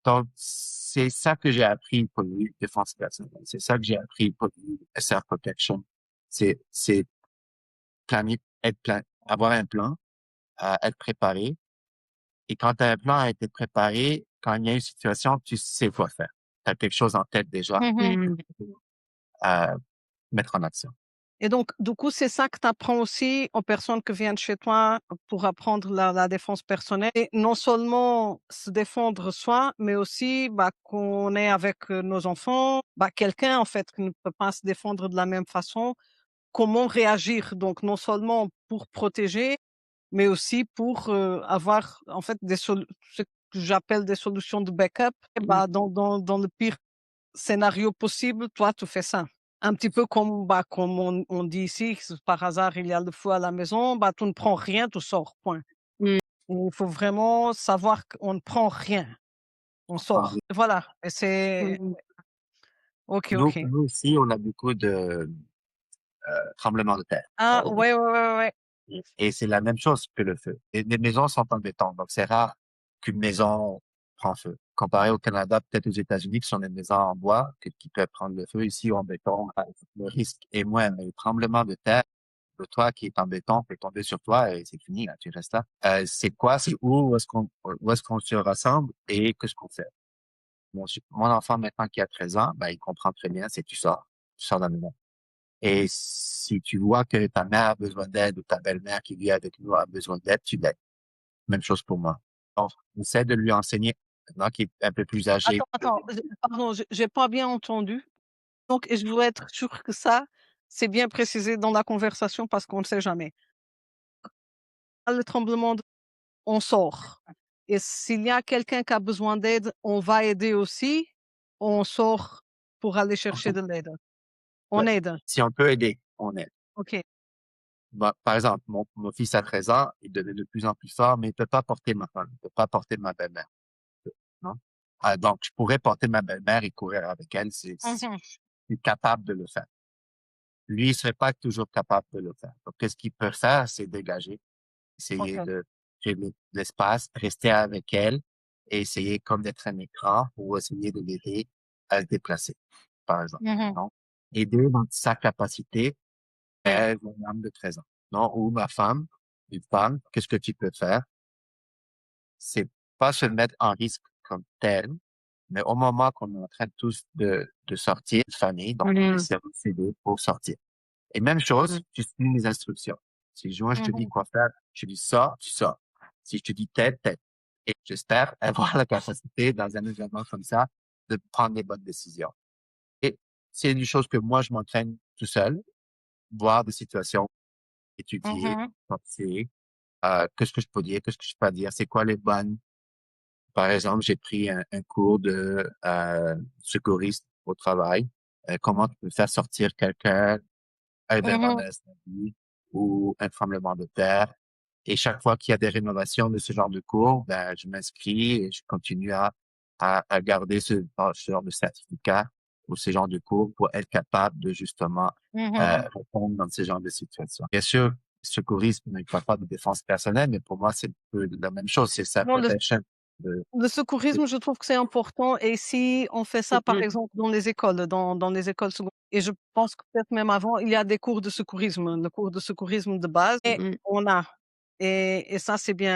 Donc, c'est ça que j'ai appris pour lui, défense personnelle. C'est ça que j'ai appris pour lui, SR Protection. C'est avoir un plan, être préparé. Et quand tu as un plan à être préparé, quand il y a une situation, tu sais quoi faire. Tu as quelque chose en tête déjà à mettre en action. Et donc, du coup, c'est ça que tu apprends aussi aux personnes qui viennent chez toi pour apprendre la défense personnelle. Et non seulement se défendre soi, mais aussi qu'on est avec nos enfants, quelqu'un en fait qui ne peut pas se défendre de la même façon, comment réagir. Donc, non seulement pour protéger, mais aussi pour avoir en fait ce que j'appelle des solutions de backup. Et dans le pire scénario possible, toi, tu fais ça. Un petit peu comme on dit ici, si par hasard il y a le feu à la maison, tu ne prends rien, tu sors, point. Mmh. Il faut vraiment savoir qu'on ne prend rien, on Enfin, sort. Voilà, et c'est Mmh. OK, nous, OK. nous aussi, on a beaucoup de tremblements de terre. Ah ouais, ouais, ouais, ouais. Et c'est la même chose que le feu. Et les maisons sont en béton, donc c'est rare qu'une maison prend feu. Comparé au Canada, peut-être aux États-Unis, qui sont des maisons en bois, qui peuvent prendre le feu. Ici, en béton, le risque est moins. Mais le tremblement de terre, le toit qui est en béton peut tomber sur toi et c'est fini, là, tu restes là. C'est quoi? C'est où est-ce qu'on se rassemble et qu'est-ce qu'on fait? Mon enfant, maintenant, qui a 13 ans, il comprend très bien, c'est tu sors de la maison. Et si tu vois que ta mère a besoin d'aide ou ta belle-mère qui vit avec nous a besoin d'aide, tu l'aides. Même chose pour moi. Donc, on essaie de lui enseigner, maintenant qu'il est un peu plus âgé. Attends, pardon, j'ai pas bien entendu. Donc et je voudrais être sûre que ça, c'est bien précisé dans la conversation parce qu'on ne sait jamais. Le tremblement de on sort et s'il y a quelqu'un qui a besoin d'aide, on va aider aussi, on sort pour aller chercher de l'aide. On Ouais. aide. Si on peut aider, on aide. OK. Par exemple, mon fils a 13 ans, il devient de plus en plus fort, mais il peut pas porter ma femme, il peut pas porter ma belle-mère. Non? Donc, je pourrais porter ma belle-mère et courir avec elle, Mmh. je suis capable de le faire. Lui, il serait pas toujours capable de le faire. Donc, qu'est-ce qu'il peut faire? C'est dégager, essayer OK. de créer de l'espace, rester avec elle et essayer comme d'être un écran ou essayer de l'aider à se déplacer, par exemple. Mmh. Non? Aider dans sa capacité, elle, mon âme de 13 ans. Non? Ou ma femme, une femme, qu'est-ce que tu peux faire? C'est pas se mettre en risque comme tel, mais au moment qu'on est en train tous de sortir de famille, donc on essaie de s'aider pour sortir. Et même chose, tu suis les instructions. Si moi je te dis Mmh. quoi faire, je dis ça, tu sors. Si je te dis tête, tête. Et j'espère avoir la capacité dans un environnement comme ça de prendre les bonnes décisions. Et c'est une chose que moi je m'entraîne tout seul, voir des situations, étudier, Mmh. penser, qu'est-ce que je peux dire, qu'est-ce que je peux pas dire, c'est quoi les bonnes. Par exemple, j'ai pris un cours de secouriste au travail. Comment tu peux faire sortir quelqu'un un événement Mmh. d'incendie ou un tremblement de terre. Et chaque fois qu'il y a des rénovations de ce genre de cours, je m'inscris et je continue à garder ce genre de certificat ou ce genre de cours pour être capable de justement Mmh. répondre dans ce genre de situation. Bien sûr, le secourisme ne parle pas de défense personnelle, mais pour moi, c'est un peu la même chose. C'est sa Non, protection. De, le secourisme, je trouve que c'est important et si on fait ça, par exemple, dans les écoles, dans les écoles secondaires et je pense que peut-être même avant, il y a des cours de secourisme, le cours de secourisme de base et on a et ça, c'est bien.